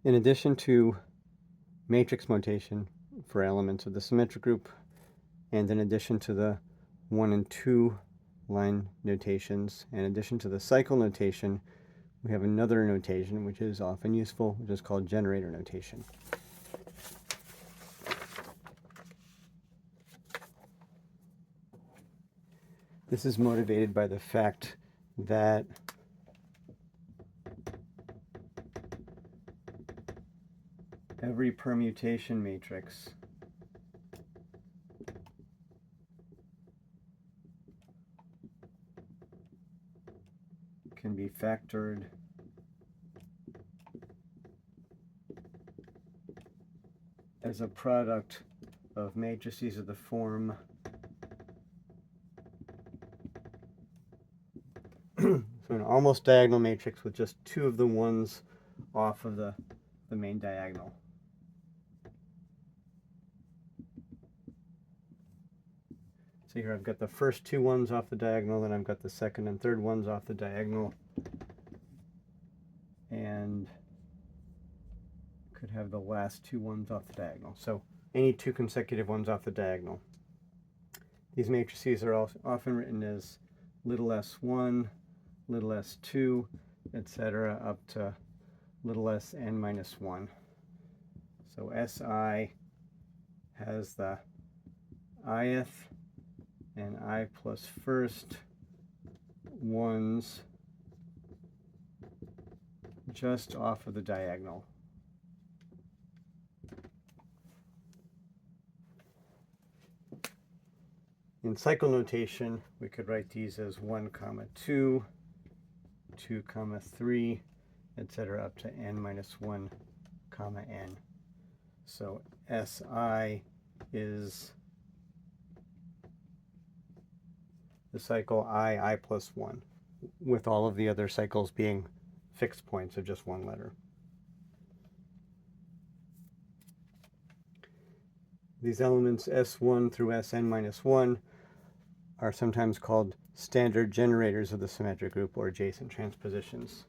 In addition to matrix notation for elements of the symmetric group, and in addition to the 1 and 2 line notations, in addition to the cycle notation, we have another notation which is often useful, which is called generator notation. This is motivated by the fact that every permutation matrix can be factored as a product of matrices of the form so an almost diagonal matrix with just two of the ones off of the main diagonal. So here I've got the first two ones off the diagonal, then I've got the second and third ones off the diagonal, and could have the last two ones off the diagonal. So any two consecutive ones off the diagonal. These matrices are often written as little s1, little s2, etc. up to little s n minus 1. So Si has the ith and I plus first ones just off of the diagonal. In cycle notation, we could write these as 1, 2, 2, 3, etc. up to n minus 1, n. So Si is the cycle I plus 1, with all of the other cycles being fixed points of just one letter. These elements S1 through Sn minus 1 are sometimes called standard generators of the symmetric group or adjacent transpositions.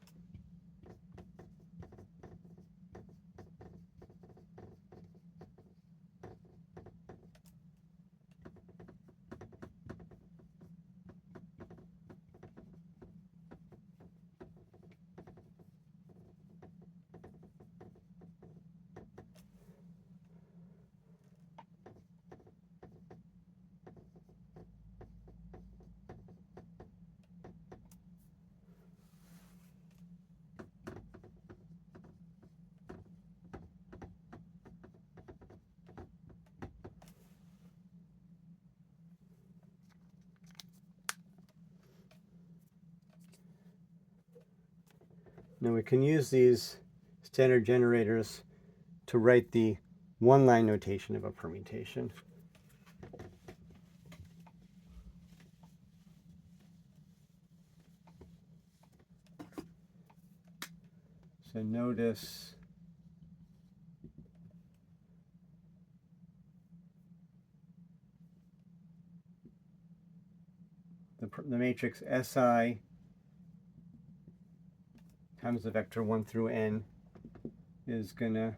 Now we can use these standard generators to write the one-line notation of a permutation. So notice the matrix Si times the vector 1 through n is going to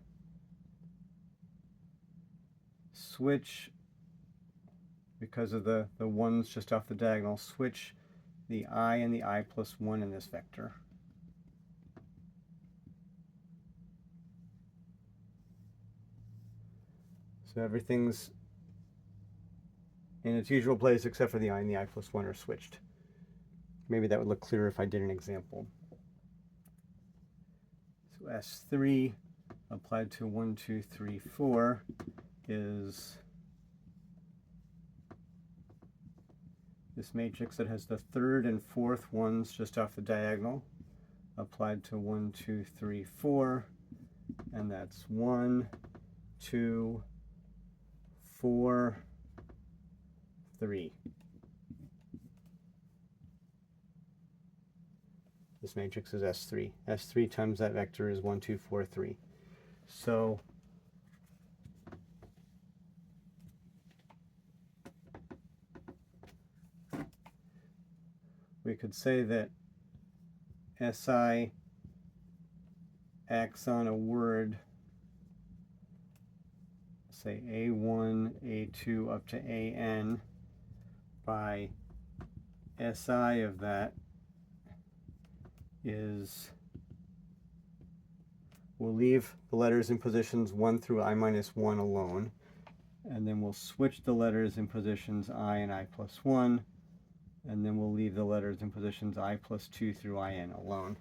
switch, because of the ones just off the diagonal, switch the I and the I plus 1 in this vector. So everything's in its usual place except for the I and the I plus 1 are switched. Maybe that would look clearer if I did an example. So S3 applied to 1, 2, 3, 4 is this matrix that has the third and fourth ones just off the diagonal applied to 1, 2, 3, 4, and that's 1, 2, 4, 3. This matrix is S3. S3 times that vector is 1, 2, 4, 3. So we could say that Si acts on a word, say A1, A2 up to AN, by SI of that is, we'll leave the letters in positions 1 through I minus 1 alone, and then we'll switch the letters in positions I and I plus 1, and then we'll leave the letters in positions I plus 2 through IN alone.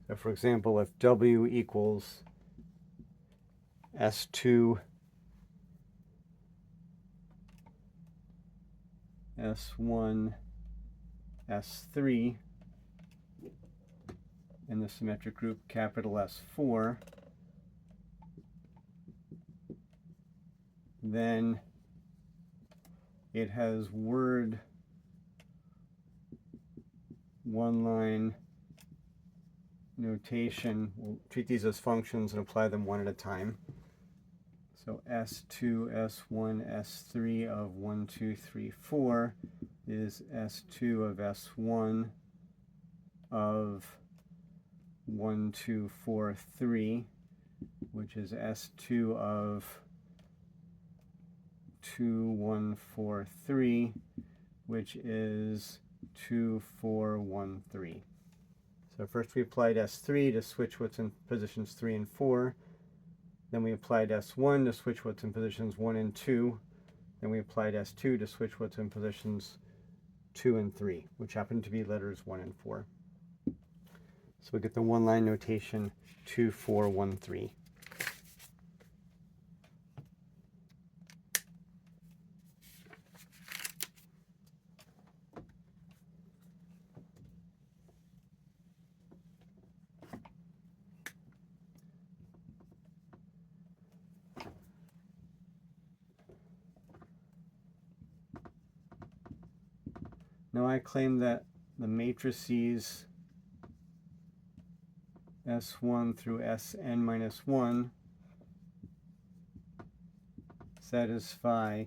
So for example, if W equals S2, S1, S3, in the symmetric group capital S4, then it has word one-line notation. We'll treat these as functions and apply them one at a time. So S2, S1, S3 of 1, 2, 3, 4 is S2 of S1 of 1, 2, 4, 3, which is S2 of 2, 1, 4, 3, which is 2, 4, 1, 3. So first we applied S3 to switch what's in positions 3 and 4. Then we applied S1 to switch what's in positions 1 and 2. Then we applied S2 to switch what's in positions 2 and 3, which happen to be letters 1 and 4. So we get the one-line notation 2, 4, 1, 3. Now I claim that the matrices S1 through Sn minus 1 satisfy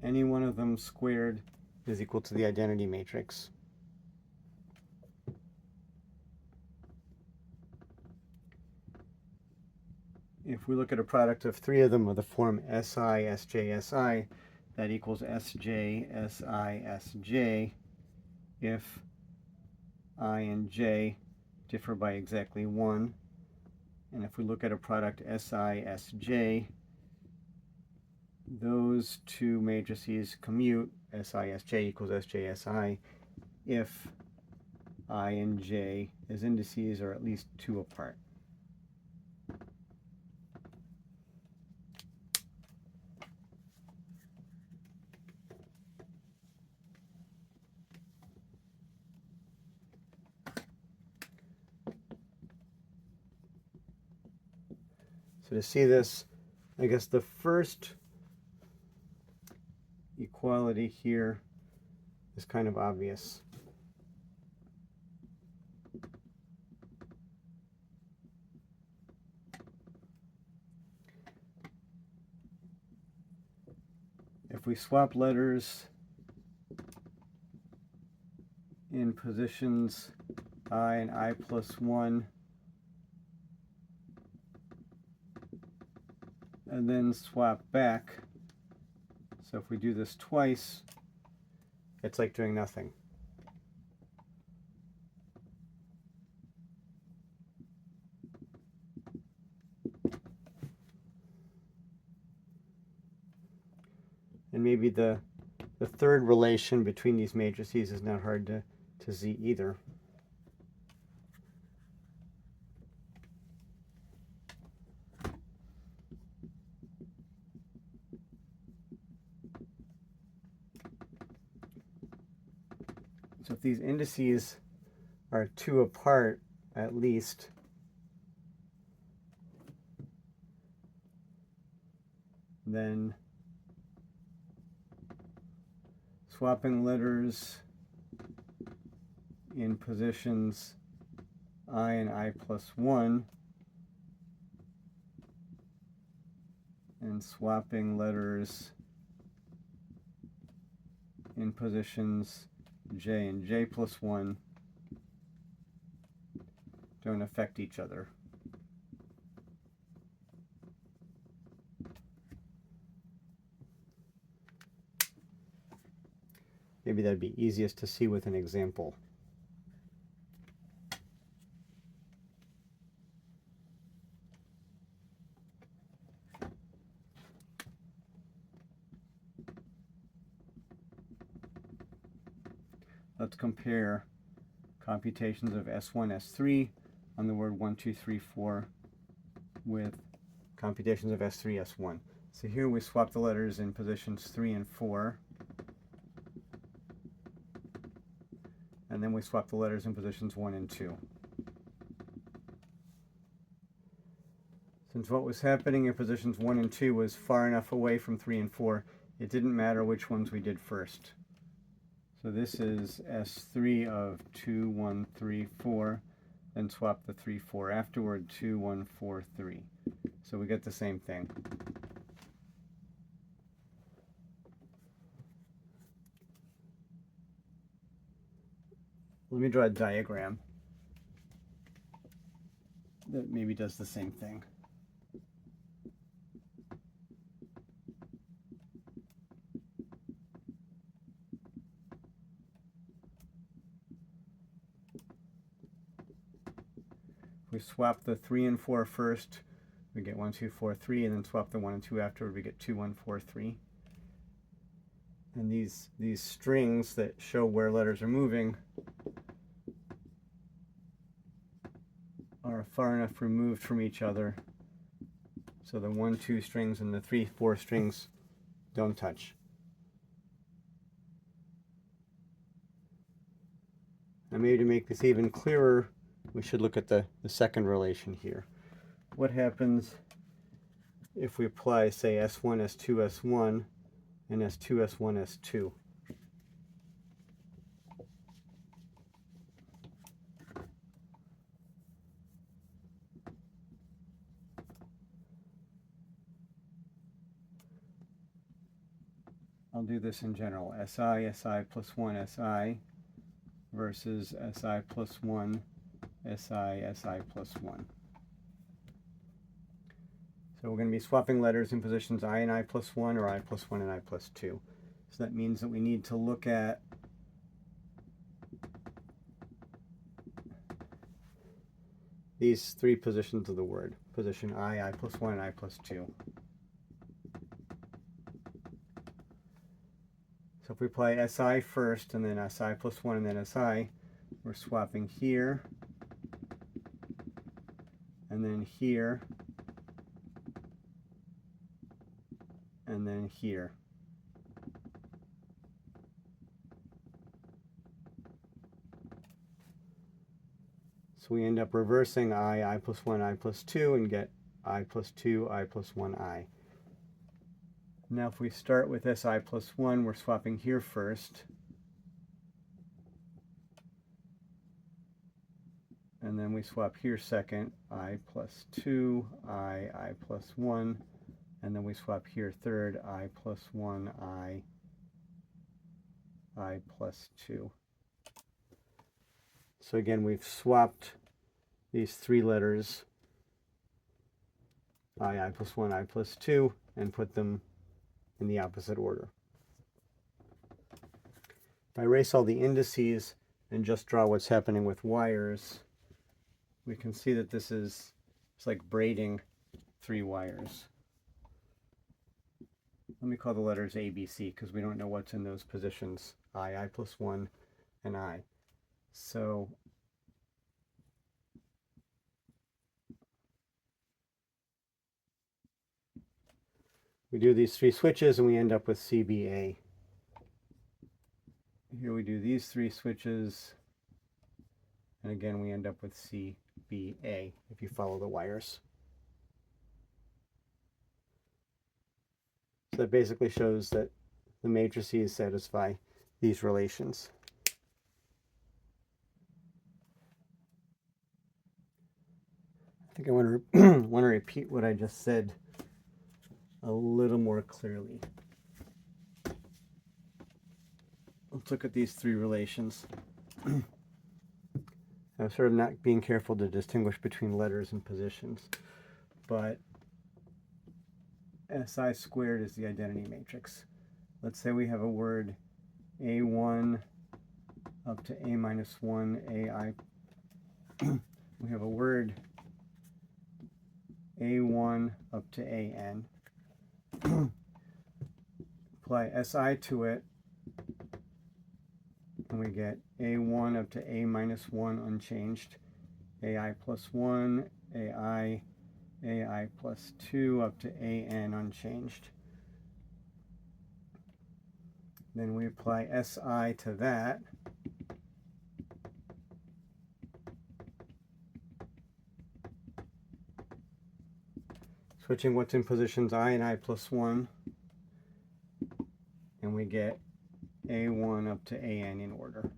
any one of them squared is equal to the identity matrix. If we look at a product of 3 of them of the form Si, Sj, Si, that equals Sj, Si, Sj if I and j differ by exactly 1. And if we look at a product Si, Sj, those two matrices commute, Si, Sj equals Sj, Si, if I and j as indices are at least 2 apart. So to see this, I guess the first equality here is kind of obvious. If we swap letters in positions I and I plus 1, and then swap back, so if we do this twice, it's like doing nothing. And maybe the third relation between these matrices is not hard to see either. So if these indices are 2 apart at least, then swapping letters in positions I and I plus 1, and swapping letters in positions j and j plus 1 don't affect each other. Maybe that'd be easiest to see with an example. Let's compare computations of S1, S3 on the word 1, 2, 3, 4 with computations of S3, S1. So here we swap the letters in positions 3 and 4. And then we swap the letters in positions 1 and 2. Since what was happening in positions 1 and 2 was far enough away from 3 and 4, it didn't matter which ones we did first. So this is S3 of 2, 1, 3, 4, then swap the 3, 4 afterward, 2, 1, 4, 3. So we get the same thing. Let me draw a diagram that maybe does the same thing. We swap the 3 and 4 first, we get 1, 2, 4, 3, and then swap the 1 and 2 afterward, we get 2, 1, 4, 3. And these strings that show where letters are moving are far enough removed from each other so the 1, 2 strings and the 3, 4 strings don't touch. And maybe to make this even clearer, we should look at the second relation here. What happens if we apply, say, S1, S2, S1, and S2, S1, S2? I'll do this in general. Si, Si plus 1, Si versus Si plus 1, Si, Si plus 1. So we're going to be swapping letters in positions I and I plus 1 or I plus 1 and I plus 2. So that means that we need to look at these three positions of the word. Position I plus 1, and I plus 2. So if we apply Si first and then Si plus 1 and then Si, we're swapping here and then here and then here. So we end up reversing I plus 1, I plus 2, and get I plus 2, I plus 1I. Now if we start with Si plus 1, we're swapping here first. And then we swap here second, I plus 2, I plus 1. And then we swap here third, I plus 1, I plus 2. So again, we've swapped these three letters, I plus 1, I plus 2, and put them in the opposite order. If I erase all the indices and just draw what's happening with wires, we can see that this is, it's like braiding three wires. Let me call the letters A, B, C, because we don't know what's in those positions, I plus 1, and I. So we do these three switches and we end up with CBA. Here we do these three switches, and again we end up with CBA if you follow the wires. So that basically shows that the matrices satisfy these relations. I think I want to repeat what I just said a little more clearly. Let's look at these three relations. I'm sort of not being careful to distinguish between letters and positions, but SI squared is the identity matrix. Let's say we have a word A1 up to A minus 1, AI. We have a word A1 up to AN. Apply SI to it, and we get A1 up to A minus 1 unchanged, AI plus 1, AI plus 2 up to AN unchanged. Then we apply SI to that. Switching what's in positions I and I plus 1, and we get A1 up to AN in order.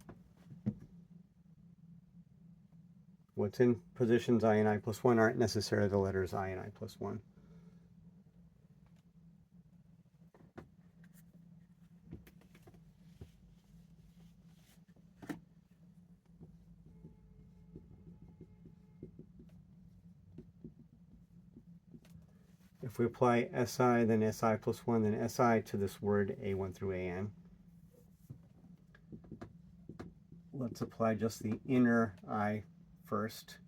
What's in positions I and I plus 1 aren't necessarily the letters I and I plus 1. If we apply SI, then SI plus 1, then SI to this word A1 through AN. Let's apply just the inner I first.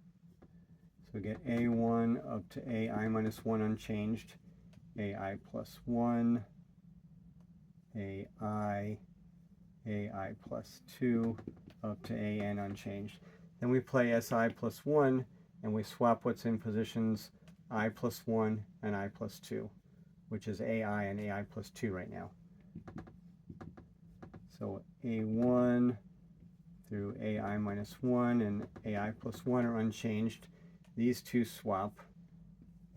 So we get A1 up to AI minus 1 unchanged, AI plus 1, AI plus 2 up to AN unchanged. Then we play SI plus 1, and we swap what's in positions I plus 1 and I plus 2, which is AI and AI plus 2 right now. So A1 through AI minus 1 and AI plus 1 are unchanged. These two swap,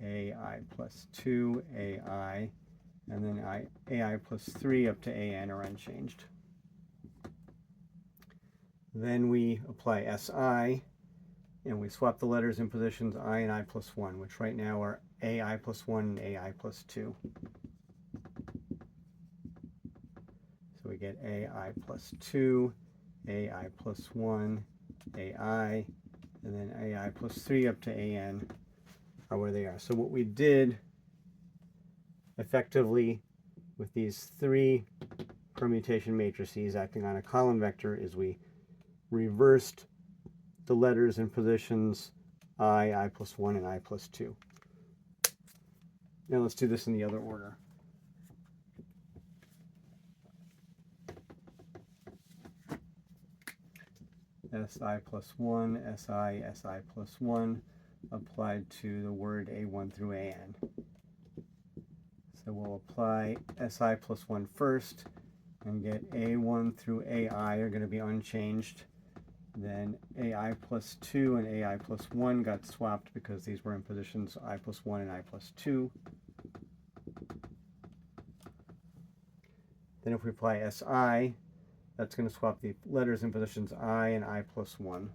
AI plus 2, AI, and then AI plus 3 up to AN are unchanged. Then we apply SI, and we swap the letters in positions I and I plus 1, which right now are AI plus 1 and AI plus 2. So we get AI plus 2, AI plus 1, AI, and then AI plus 3 up to AN are where they are. So what we did effectively with these three permutation matrices acting on a column vector is we reversed the letters in positions I plus 1, and I plus 2. Now let's do this in the other order. SI plus 1, SI plus 1 applied to the word A1 through AN. So we'll apply SI plus 1 first and get A1 through AI are going to be unchanged. Then AI plus 2 and AI plus 1 got swapped because these were in positions I plus 1 and I plus 2. Then if we apply SI, that's going to swap the letters in positions I and I plus 1.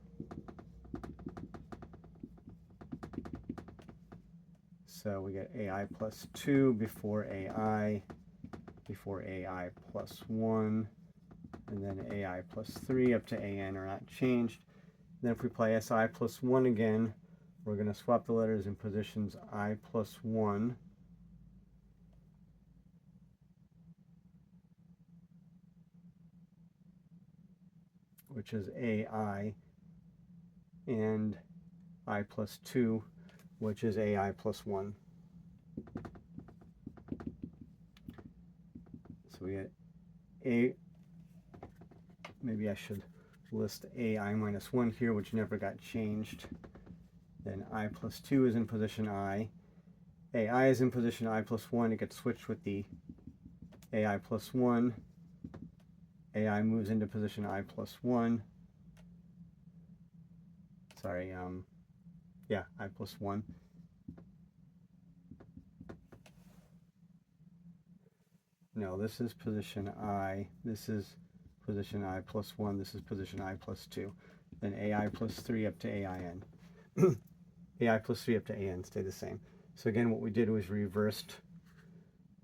So we get AI plus 2 before AI plus 1, and then AI plus 3 up to AN are not changed. Then if we apply SI plus 1 again, we're going to swap the letters in positions I plus 1. Which is AI, and I plus 2, which is AI plus 1. So we get A, maybe I should list AI minus 1 here, which never got changed. Then I plus 2 is in position I. AI is in position I plus 1. It gets switched with the AI plus 1. AI moves into position I plus 1. Sorry, yeah, I plus 1. No, this is position I. This is position I plus 1, this is position I plus 2. Then AI plus 3 up to AIN. AI plus 3 up to AN stay the same. So again, what we did was reversed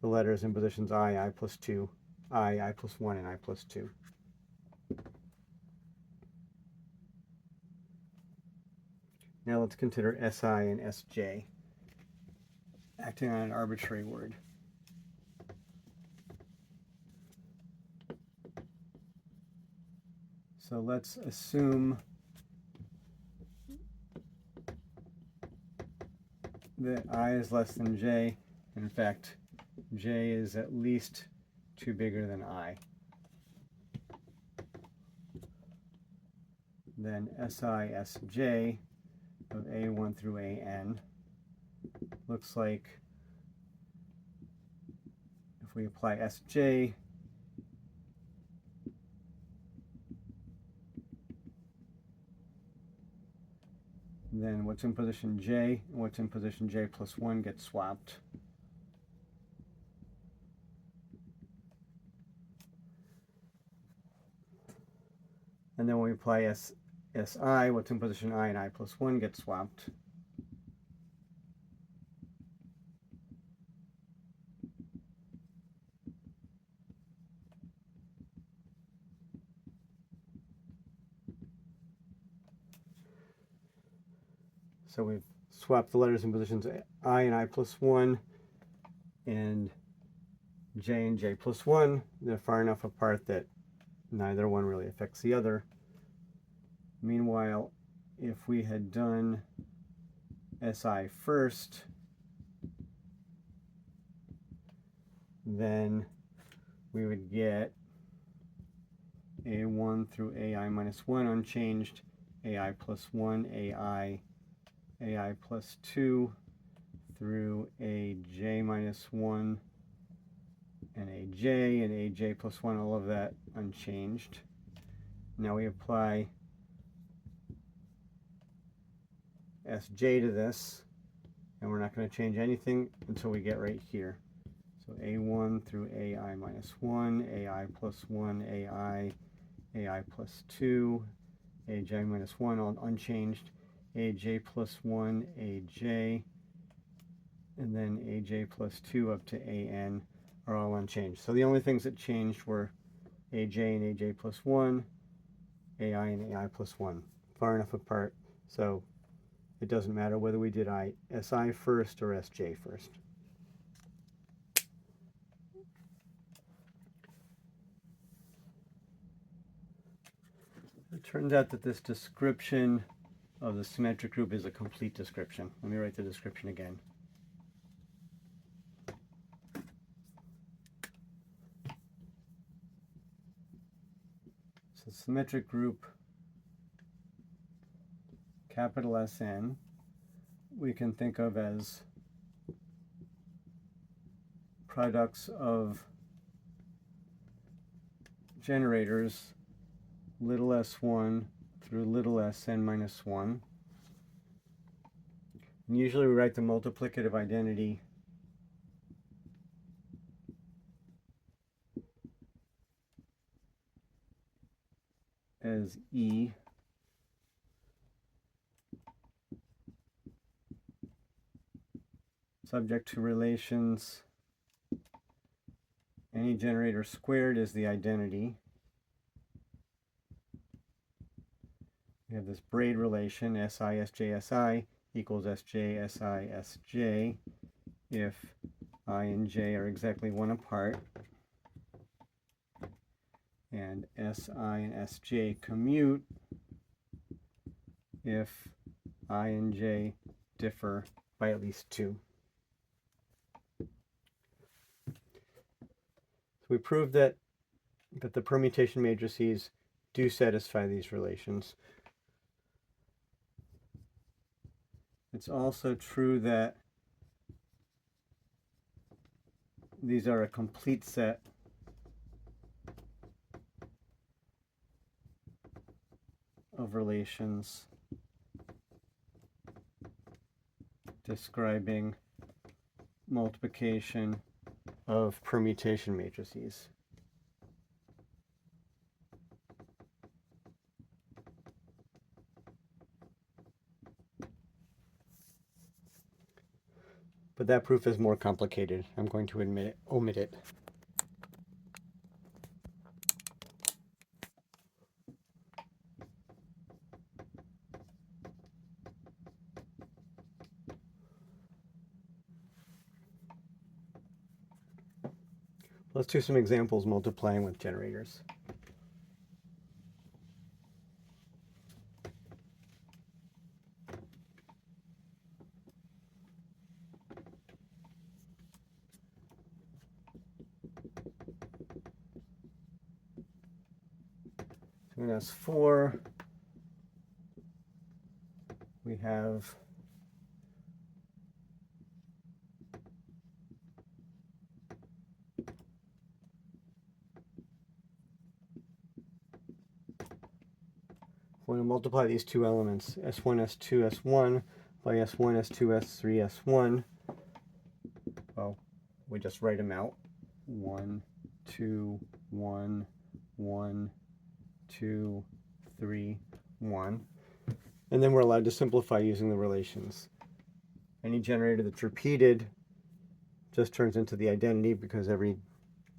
the letters in positions I plus 2, I plus 1, and I plus 2. Now let's consider SI and SJ, acting on an arbitrary word. So let's assume that I is less than J. In fact, J is at least 2 bigger than I. Then SI, SJ of A1 through AN looks like, if we apply SJ, then what's in position J and what's in position J plus 1 gets swapped. And then when we apply SI, what's in position I and I plus 1 gets swapped. So we've swapped the letters in positions I and I plus 1 and J plus 1. They're far enough apart that neither one really affects the other. Meanwhile, if we had done SI first, then we would get A1 through AI minus 1 unchanged, AI plus 1, AI plus 2 through AJ minus 1 and AJ plus 1, all of that unchanged. Now we apply SJ to this, and we're not going to change anything until we get right here. So A1 through AI minus 1, AI plus 1, AI plus 2, AJ minus 1, all unchanged, AJ plus 1, AJ, and then AJ plus 2 up to AN are all unchanged. So the only things that changed were AJ and AJ plus 1, AI and AI plus 1, far enough apart, so it doesn't matter whether we did SI first or SJ first. It turns out that this description of the symmetric group is a complete description. Let me write the description again. So symmetric group, capital SN, we can think of as products of generators little s1 through little sn minus 1. And usually we write the multiplicative identity as E subject to relations. Any generator squared is the identity. We have this braid relation, SI, SJ, SI equals SJ, SI, SJ, if I and J are exactly 1 apart, and SI and SJ commute if I and J differ by at least 2. So we proved that the permutation matrices do satisfy these relations. It's also true that these are a complete set of relations describing multiplication of permutation matrices. but that proof is more complicated. I'm going to omit it. Let's do some examples multiplying with generators. So in S4, we have we're going to multiply these two elements, S1, S2, S1, by S1, S2, S3, S1. Well, we just write them out. 1, 2, 1, 1, 2, 3, 1. And then we're allowed to simplify using the relations. Any generator that's repeated just turns into the identity because every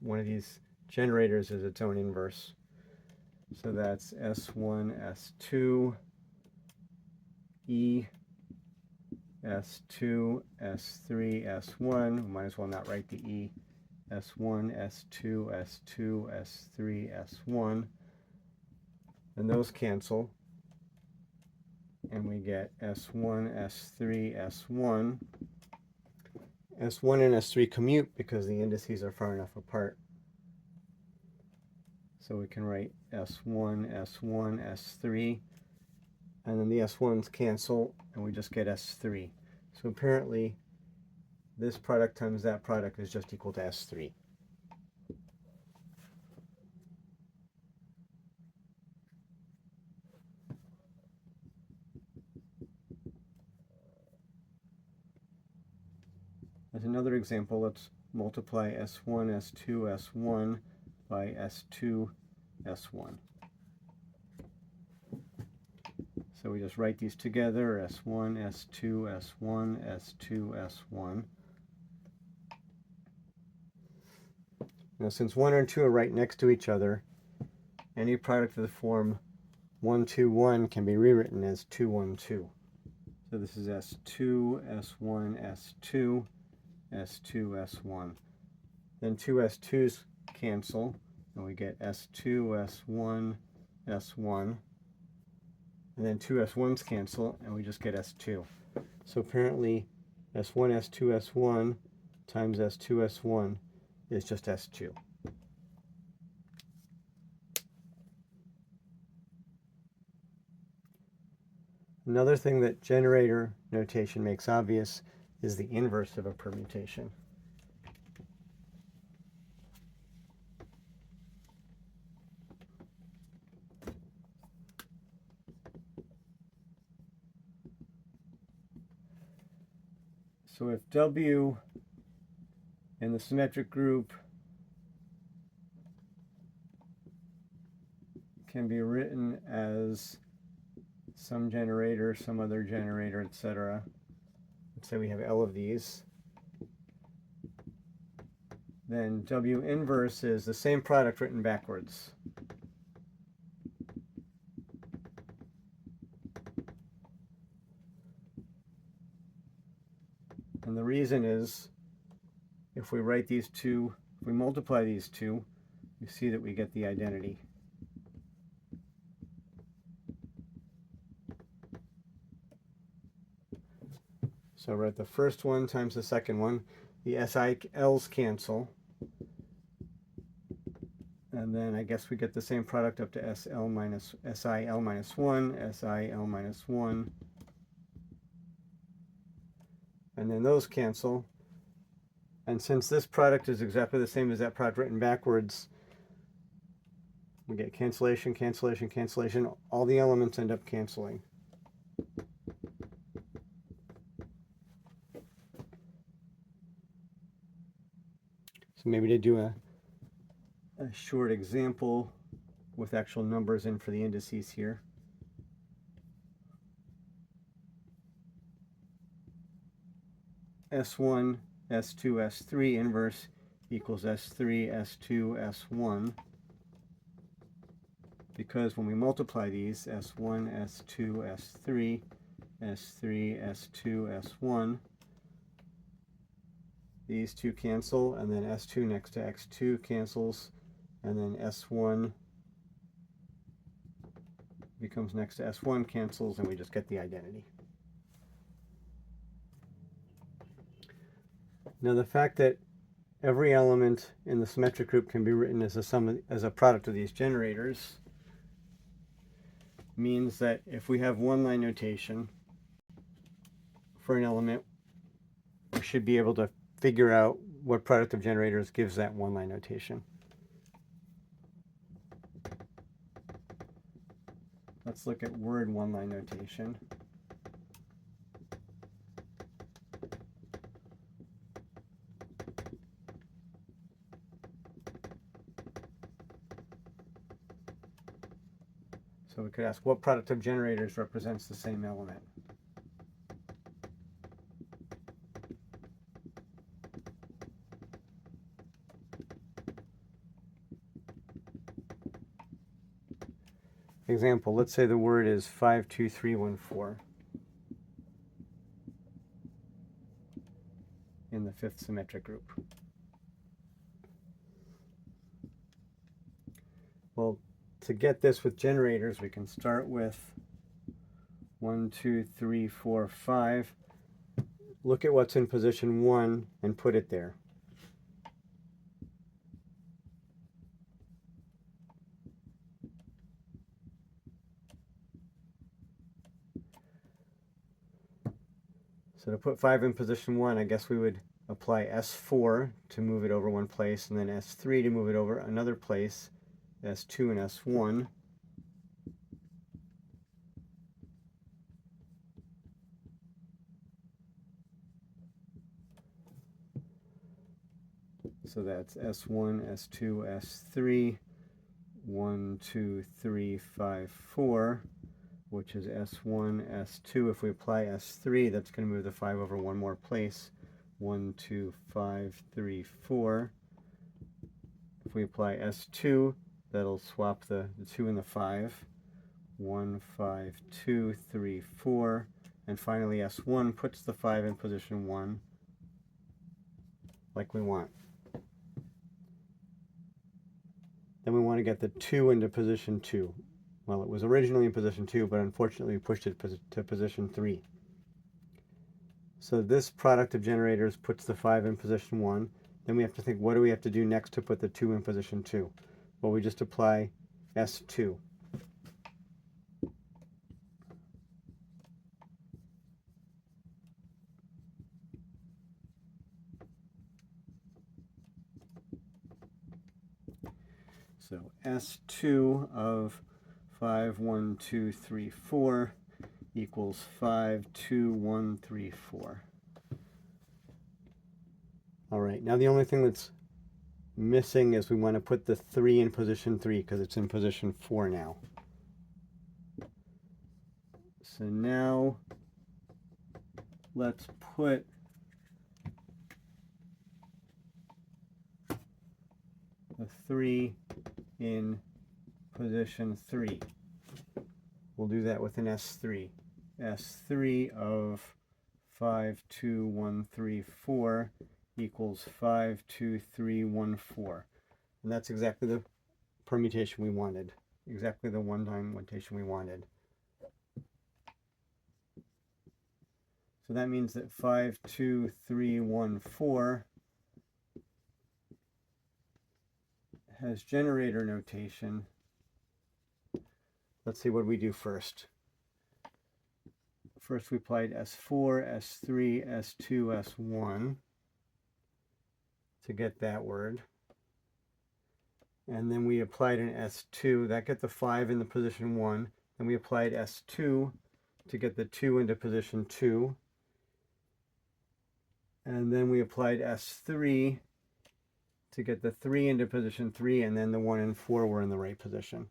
one of these generators is its own inverse. So that's S1, S2, E, S2, S3, S1. We might as well not write the E. S1, S2, S2, S3, S1. And those cancel. And we get S1, S3, S1. S1 and S3 commute because the indices are far enough apart. So we can write S1, S1, S3, and then the S1s cancel, and we just get S3. So apparently, this product times that product is just equal to S3. As another example, let's multiply S1, S2, S1 by S2, S1. So we just write these together, S1, S2, S1, S2, S1. Now since 1 and 2 are right next to each other, any product of the form 1, 2, 1 can be rewritten as 2, 1, 2. So this is S2, S1, S2, S2, S1. Then two S2s cancel, and we get S2, S1, S1. And then two S1s cancel, and we just get S2. So apparently S1, S2, S1 times S2, S1 is just S2. Another thing that generator notation makes obvious is the inverse of a permutation. So if W in the symmetric group can be written as some generator, some other generator, etc. Let's say we have L of these. Then W inverse is the same product written backwards. And the reason is, if we write these two, if we multiply these two, you see that we get the identity. So write the first one times the second one. The SILs cancel. And then I guess we get the same product up to SIL minus 1, SIL minus 1. And then those cancel. And since this product is exactly the same as that product written backwards, we get cancellation, cancellation, cancellation. All the elements end up canceling. So maybe to do a short example with actual numbers in for the indices here. S1, S2, S3 inverse equals S3, S2, S1, because when we multiply these, S1, S2, S3, S3, S2, S1, these two cancel, and then S2 next to X2 cancels, and then S1 becomes next to S1, cancels, and we just get the identity. Now the fact that every element in the symmetric group can be written as a product of these generators means that if we have one line notation for an element, we should be able to figure out what product of generators gives that one line notation. Let's look at word one line notation. So we could ask what product of generators represents the same element. Example, let's say the word is 52314 in the fifth symmetric group. Well, to get this with generators, we can start with 1, 2, 3, 4, 5. Look at what's in position 1 and put it there. So to put 5 in position 1, I guess we would apply S4 to move it over one place, and then S3 to move it over another place, S2 and S1. So that's S1, S2, S3, 1, 2, 3, 5, 4, which is S1, S2. If we apply S3, that's going to move the 5 over one more place. 1, 2, 5, 3, 4. If we apply S2, that'll swap the 2 and the 5. 1, 5, 2, 3, 4. And finally, S1 puts the 5 in position 1, like we want. Then we want to get the 2 into position 2. Well, it was originally in position 2, but unfortunately we pushed it to position 3. So this product of generators puts the 5 in position 1. Then we have to think, what do we have to do next to put the 2 in position 2? Well, we just apply S2. So S2 of 5, 1, 2, 3, 4 equals 5, 2, 1, 3, 4. All right, now the only thing that's missing is we want to put the 3 in position 3 because it's in position 4 now. So now let's put the 3 in position 3. We'll do that with an S3. S3 of 5, 2, 1, 3, 4 equals 5, 2, 3, 1, 4. And that's exactly the permutation we wanted, exactly the one-time notation we wanted. So that means that 5, 2, 3, 1, 4 has generator notation. Let's see what we do first. First we applied S4, S3, S2, S1 to get that word. And then we applied an S2. That got the 5 in the position 1. Then we applied S2 to get the 2 into position 2. And then we applied S3 to get the 3 into position 3, and then the 1 and 4 were in the right position.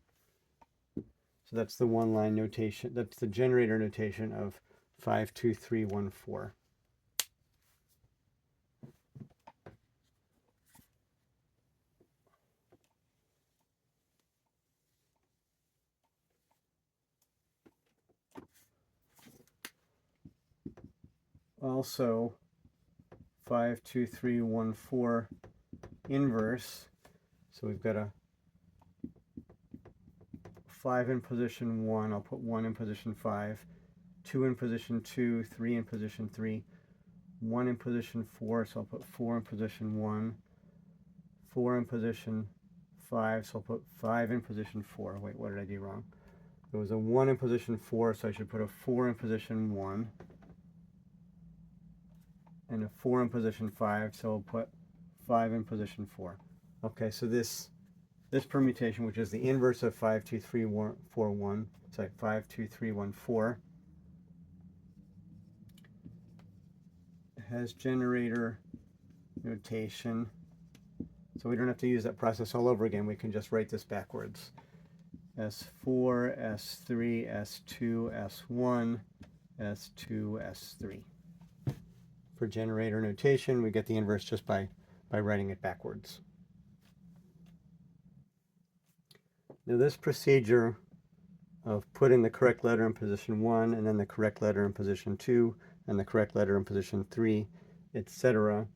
So that's the one line notation. That's the generator notation of 5, 2, 3, 1, 4. also 5, 2, 3, 1, 4 inverse. So we've got a 5 in position 1, I'll put 1 in position 5, 2 in position 2, 3 in position 3, 1 in position 4, so I'll put 4 in position 1, 4 in position 5, so I'll put 5 in position 4. Wait, what did I do wrong? There was a 1 in position 4, so I should put a 4 in position 1, and a 4 in position 5, so I'll put 5 in position 4. Okay, so this permutation, which is the inverse of 5, 2, 3, 1, 4, 1, sorry, 5, 2, 3, 1, 4, has generator notation. So we don't have to use that process all over again. We can just write this backwards. S4, S3, S2, S1, S2, S3. For generator notation, we get the inverse just by writing it backwards. Now this procedure of putting the correct letter in position 1 and then the correct letter in position 2 and the correct letter in position 3, etc.,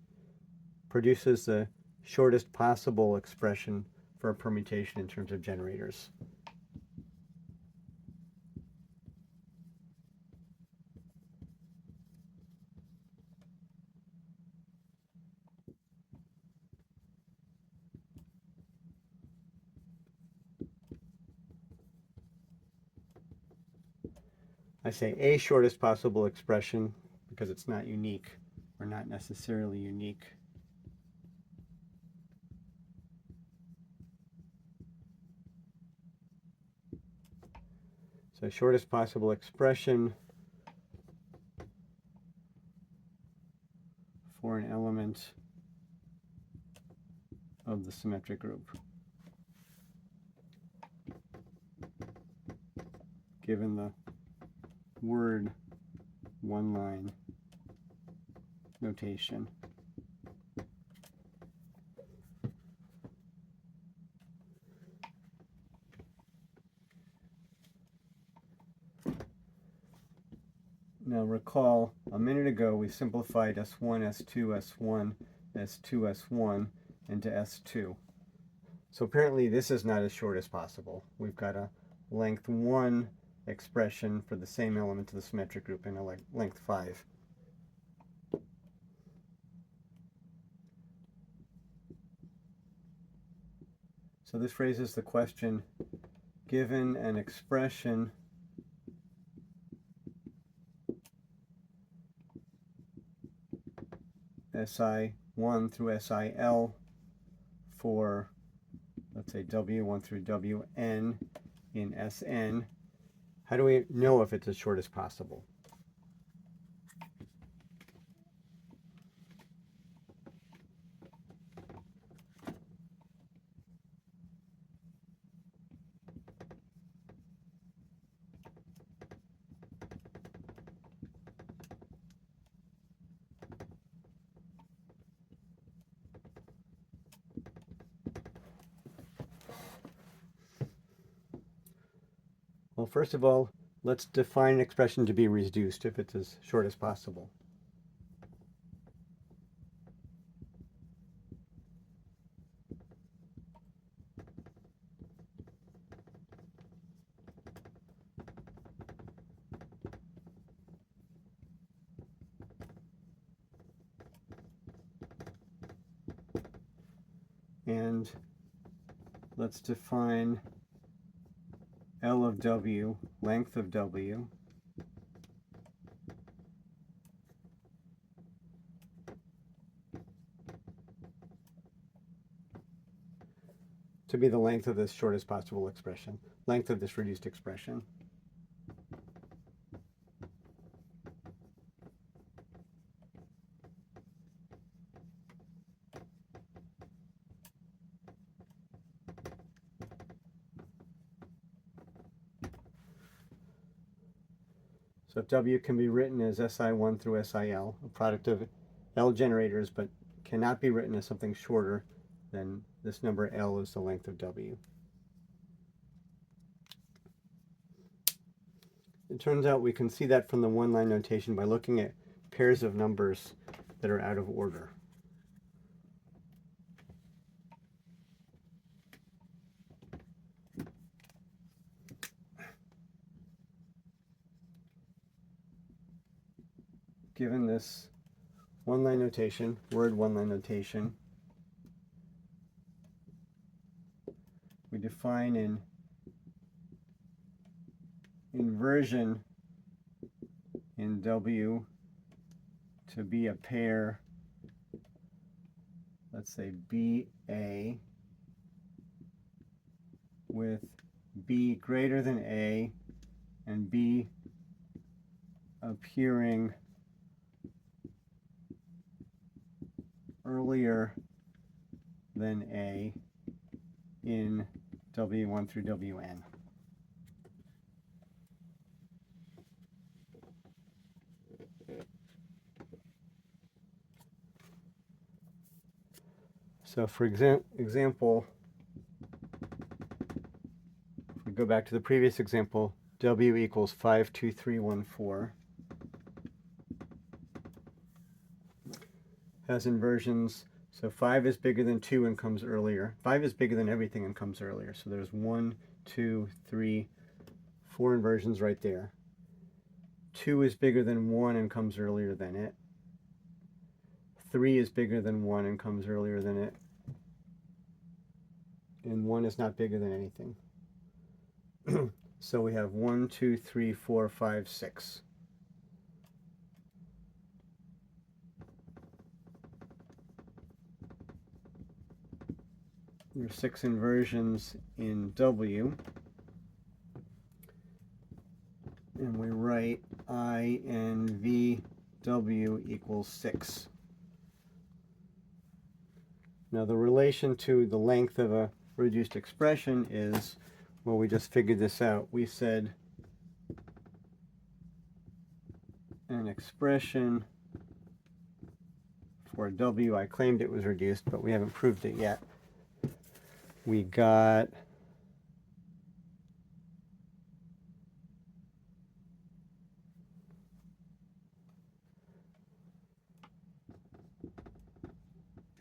produces the shortest possible expression for a permutation in terms of generators. I say a shortest possible expression because it's not unique, or not necessarily unique. So shortest possible expression for an element of the symmetric group, given the word one-line notation. Now recall, a minute ago we simplified S1, S2, S1, S2, S1 into S2. So apparently this is not as short as possible. We've got a length 1 expression for the same element of the symmetric group and a length 5. So this raises the question, given an expression SI1 through SIL for, let's say, W1 through Wn in Sn, how do we know if it's as short as possible? Well, first of all, let's define an expression to be reduced if it's as short as possible. And let's define L of W, length of W, to be the length of this shortest possible expression, length of this reduced expression. So W can be written as SI1 through SIL, a product of L generators, but cannot be written as something shorter than this number L is the length of W. It turns out we can see that from the one-line notation by looking at pairs of numbers that are out of order. Given this one-line notation, word one-line notation, we define an inversion in W to be a pair, let's say BA, with B greater than A and B appearing earlier than A in W1 through Wn. So for example, if we go back to the previous example, W equals 52314. Has inversions, so 5 is bigger than 2 and comes earlier. 5 is bigger than everything and comes earlier. So there's 1, 2, 3, 4 inversions right there. 2 is bigger than 1 and comes earlier than it. 3 is bigger than 1 and comes earlier than it. And 1 is not bigger than anything. So we have 1, 2, 3, 4, 5, 6. There's 6 inversions in W. And we write I N V W equals 6. Now the relation to the length of a reduced expression is, well, we just figured this out. We said an expression for W, I claimed it was reduced, but we haven't proved it yet. We got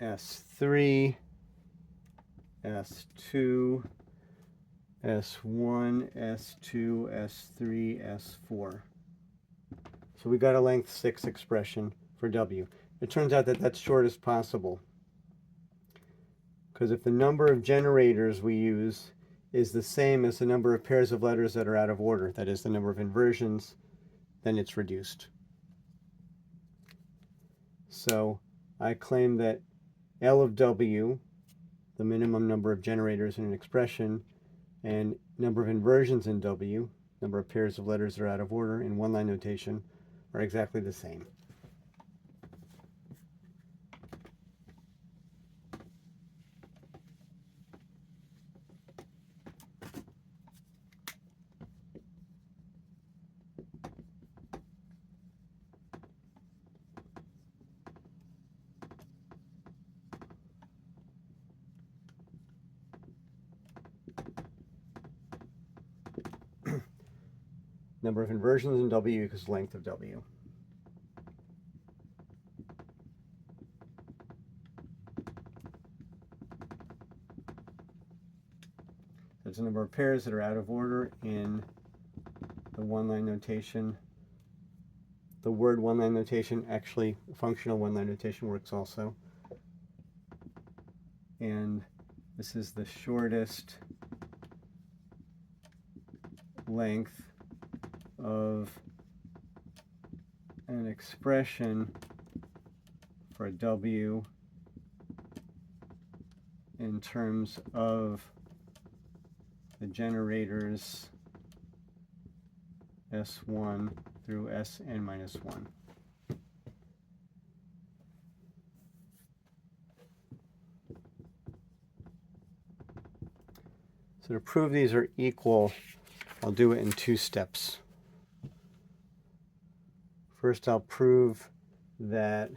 S3, S2, S1, S2, S3, S4. So we got a length 6 expression for W. It turns out that that's short as possible, because if the number of generators we use is the same as the number of pairs of letters that are out of order, that is the number of inversions, then it's reduced. So I claim that L of W, the minimum number of generators in an expression, and number of inversions in W, number of pairs of letters that are out of order in one-line notation, are exactly the same. Number of inversions in W equals length of W. That's the number of pairs that are out of order in the one-line notation. The word one-line notation, actually functional one-line notation works also. And this is the shortest length of an expression for W in terms of the generators S1 through Sn minus 1. So to prove these are equal, I'll do it in 2 steps. First, I'll prove that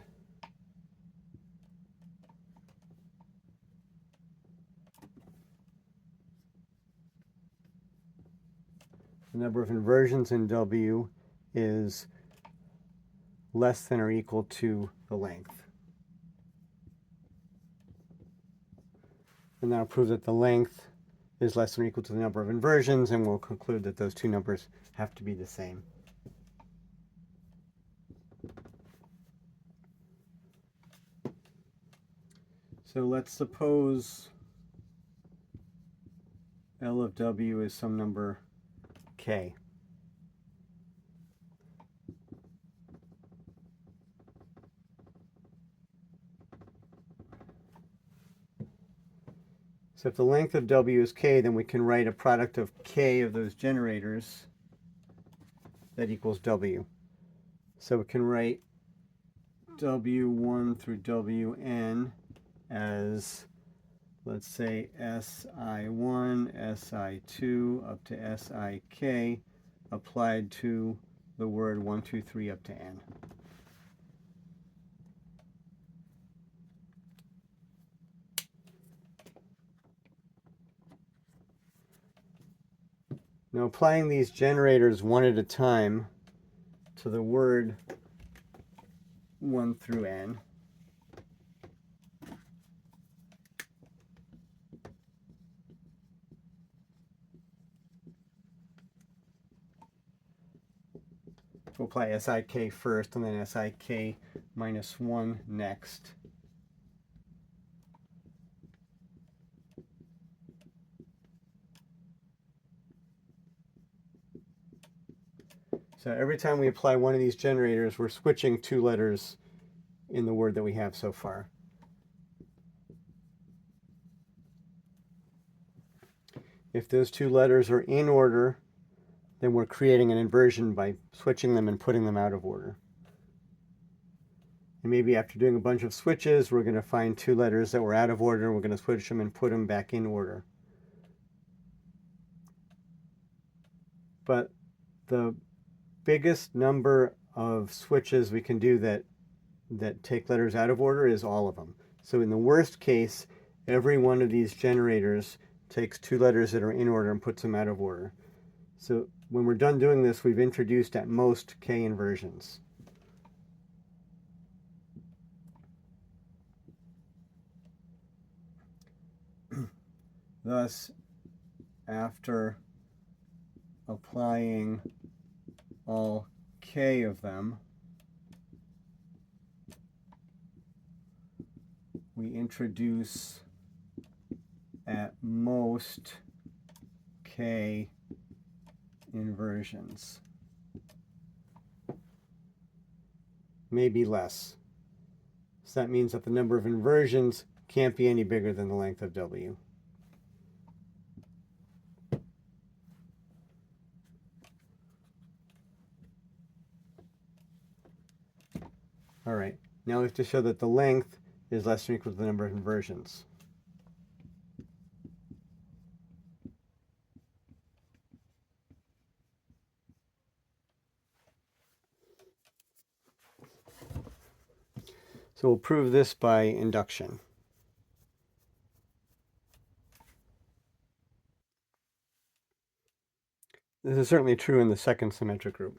the number of inversions in W is less than or equal to the length. And that'll prove that the length is less than or equal to the number of inversions, and we'll conclude that those two numbers have to be the same. So let's suppose L of W is some number K. So if the length of W is K, then we can write a product of K of those generators that equals W. So we can write W1 through Wn as, let's say, Si1, Si2 up to Sik applied to the word 1, 2, 3 up to n. Now applying these generators one at a time to the word 1 through n, we'll apply Sik first and then Sik minus 1 next. So every time we apply one of these generators, we're switching two letters in the word that we have so far. If those two letters are in order, then we're creating an inversion by switching them and putting them out of order. And maybe after doing a bunch of switches, we're going to find two letters that were out of order, and we're going to switch them and put them back in order. But the biggest number of switches we can do that take letters out of order is all of them. So in the worst case, every one of these generators takes two letters that are in order and puts them out of order. So when we're done doing this, we've introduced at most K inversions. Thus, after applying all K of them, we introduce at most K inversions. Maybe less. So that means that the number of inversions can't be any bigger than the length of W. All right, now we have to show that the length is less than or equal to the number of inversions. So we'll prove this by induction. This is certainly true in the second symmetric group.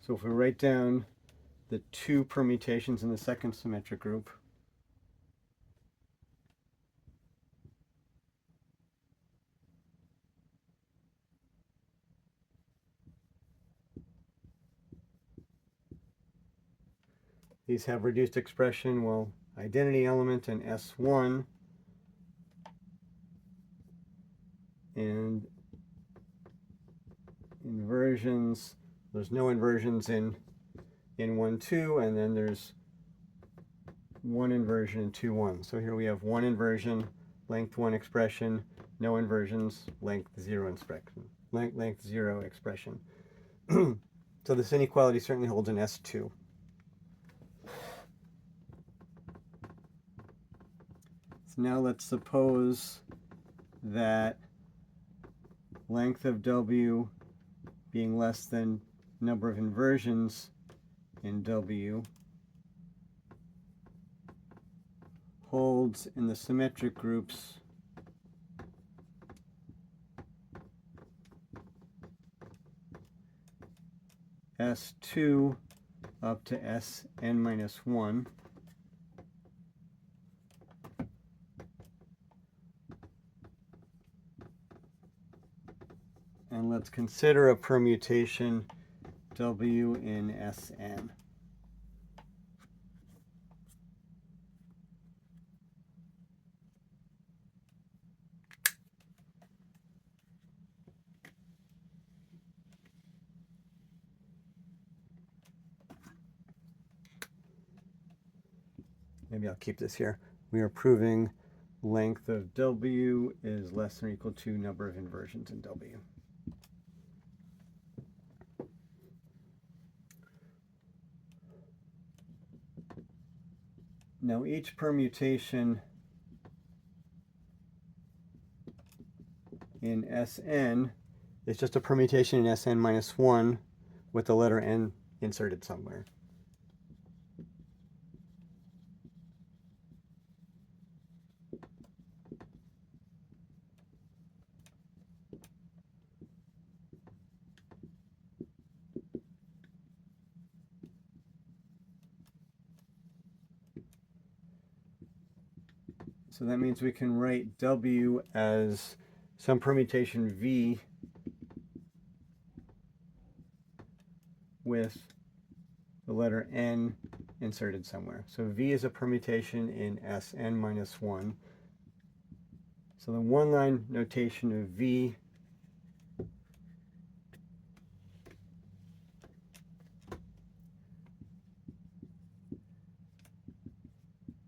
So if we write down the two permutations in the second symmetric group, these have reduced expression, well, identity element and S1, and inversions. There's no inversions in 1, 2, and then there's one inversion in 2, 1. So here we have one inversion, length 1 expression, no inversions, length 0 expression. Length 0 expression. So this inequality certainly holds in S2. So now let's suppose that length of W being less than number of inversions in W holds in the symmetric groups S2 up to Sn minus 1. And let's consider a permutation W in Sn. Maybe I'll keep this here. We are proving length of W is less than or equal to number of inversions in W. Now each permutation in Sn is just a permutation in Sn minus 1 with the letter n inserted somewhere. So that means we can write W as some permutation V with the letter N inserted somewhere. So V is a permutation in Sn minus 1. So the one-line notation of V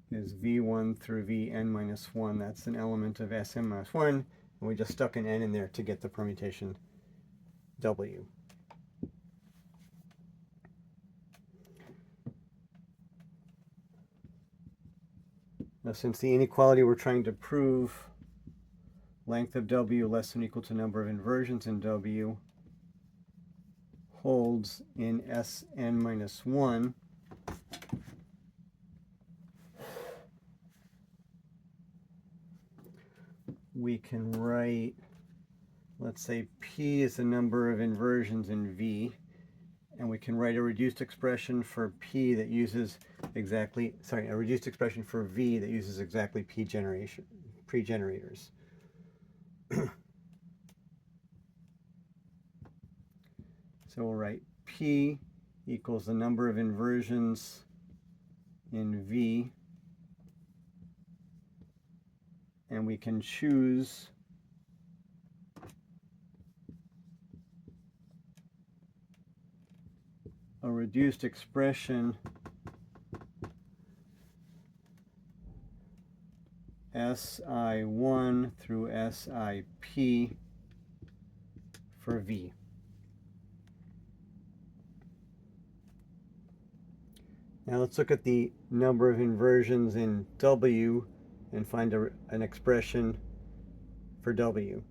is V1 through Vn minus 1. That's an element of Sn minus 1, and we just stuck an n in there to get the permutation W. Now, since the inequality we're trying to prove, length of W less than or equal to number of inversions in W, holds in Sn minus 1, we can write, let's say P is the number of inversions in V, and we can write a reduced expression for P that uses exactly, a reduced expression for V that uses exactly pre-generators. So we'll write P equals the number of inversions in V, and we can choose a reduced expression Si1 through Sip for V. Now let's look at the number of inversions in W and find an expression for W.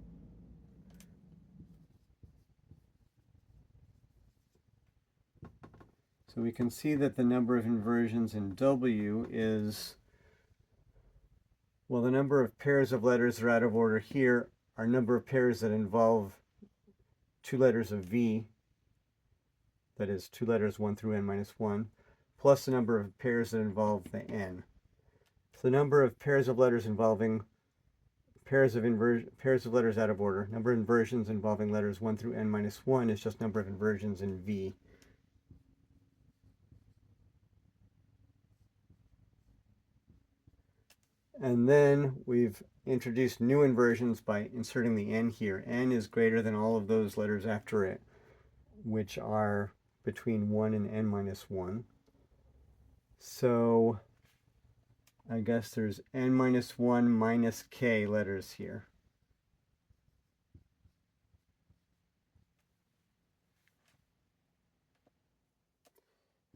So we can see that the number of inversions in W is, well, the number of pairs of letters that are out of order here are number of pairs that involve two letters of V, that is two letters 1 through n minus 1, plus the number of pairs that involve the n. So the number of pairs of letters involving pairs of letters out of order, number of inversions involving letters 1 through n minus 1 is just number of inversions in V. And then we've introduced new inversions by inserting the n here. N is greater than all of those letters after it, which are between 1 and n minus 1. So I guess there's n minus 1 minus k letters here.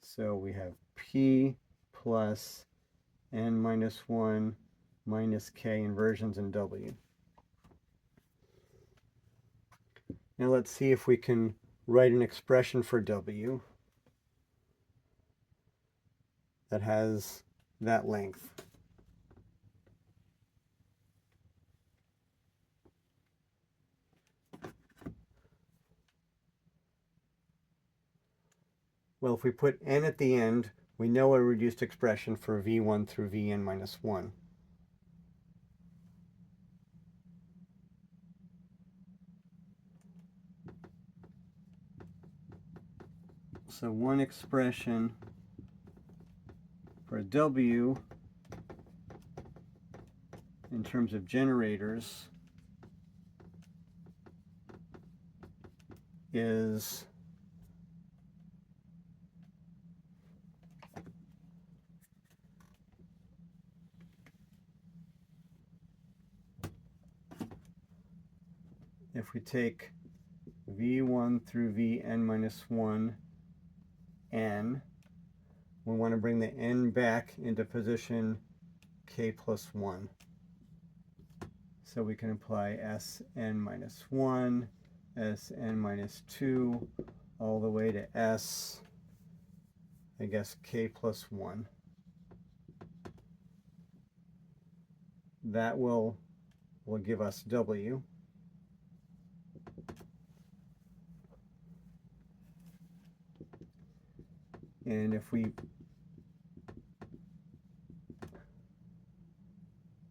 So we have P plus n minus 1 minus k inversions in W. Now let's see if we can write an expression for W that has that length. Well, if we put n at the end, we know a reduced expression for v1 through vn minus 1. So one expression for W in terms of generators is if we take v1 through vn minus 1 n, we want to bring the n back into position k plus 1. So we can apply Sn minus 1, Sn minus 2, all the way to S, I guess, k plus 1. That will give us W. And if we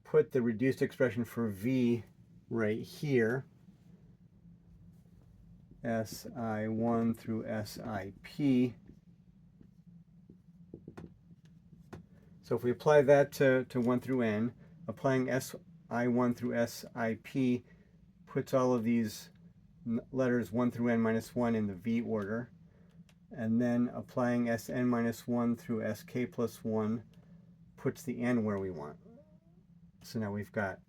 put the reduced expression for V right here, Si1 through Sip. So if we apply that to 1 through n, applying Si1 through Sip puts all of these letters 1 through n minus 1 in the V order. And then applying Sn minus 1 through Sk plus 1 puts the n where we want. So now we've got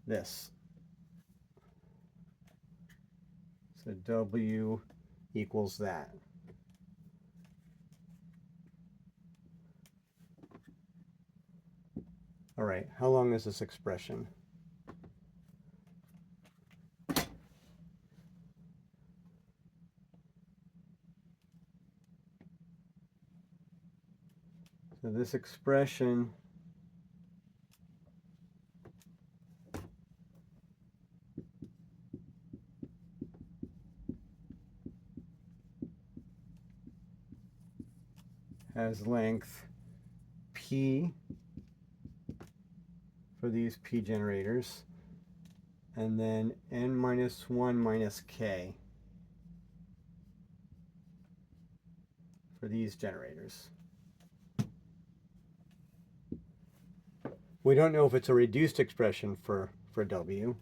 this. So W equals that. All right, how long is this expression? So this expression has length P for these P generators, and then n minus 1 minus k for these generators. We don't know if it's a reduced expression for W.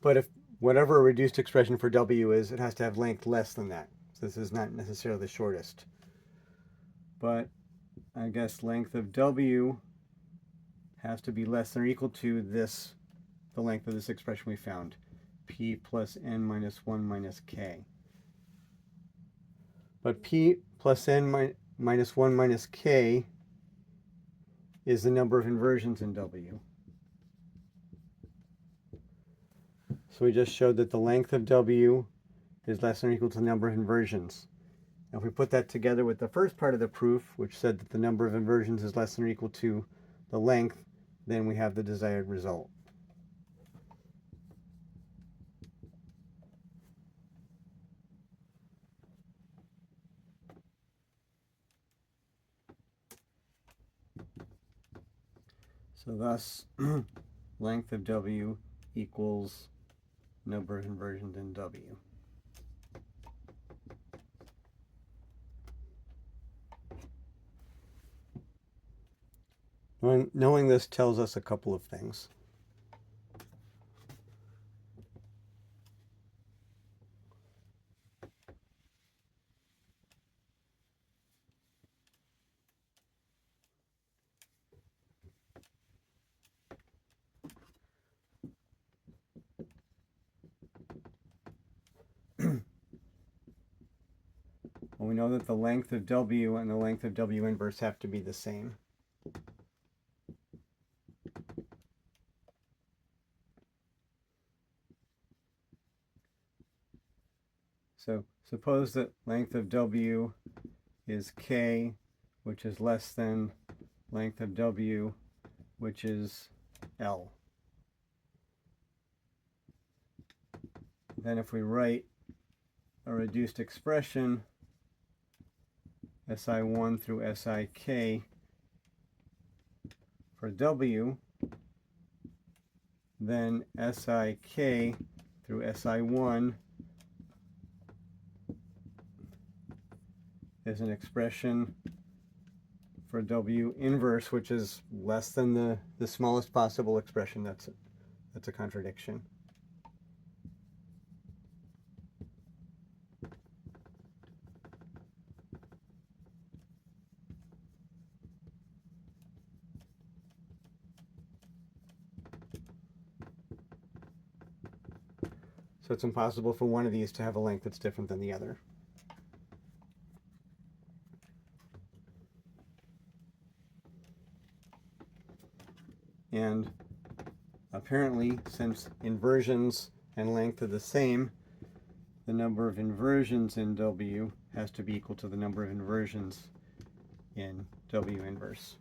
But if whatever a reduced expression for W is, it has to have length less than that. So this is not necessarily the shortest. But I guess length of W has to be less than or equal to this, the length of this expression we found, P plus n minus 1 minus k. But P plus n minus 1 minus k is the number of inversions in W. So we just showed that the length of W is less than or equal to the number of inversions. Now if we put that together with the first part of the proof, which said that the number of inversions is less than or equal to the length, then we have the desired result. So thus, length of W equals number of inversions in W. Knowing this tells us a couple of things. we know that the length of W and the length of W inverse have to be the same. So suppose that length of W is K, which is less than length of W, which is L. Then if we write a reduced expression, SI1 through SIK for W, then SIK through SI1 is an expression for W inverse, which is less than the smallest possible expression. That's a contradiction. So it's impossible for one of these to have a length that's different than the other. And apparently, since inversions and length are the same, the number of inversions in W has to be equal to the number of inversions in W inverse.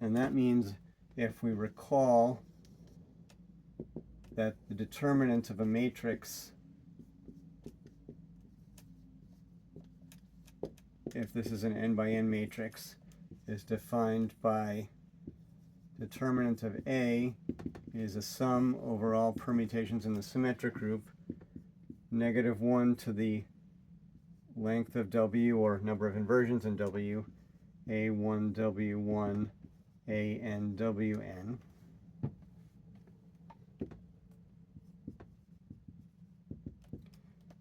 And that means, if we recall, that the determinant of a matrix, if this is an n by n matrix, is defined by determinant of A is a sum over all permutations in the symmetric group, -1 to the length of W, or number of inversions in W, A1 W1 AN WN.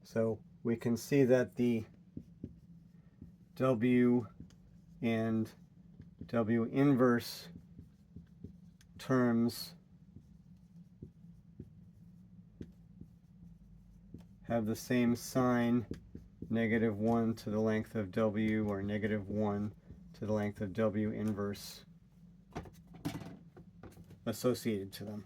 So we can see that the W and W inverse terms have the same sign, -1 to the length of W, or -1 to the length of W inverse associated to them.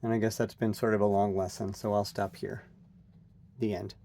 And I guess that's been sort of a long lesson, so I'll stop here. The end.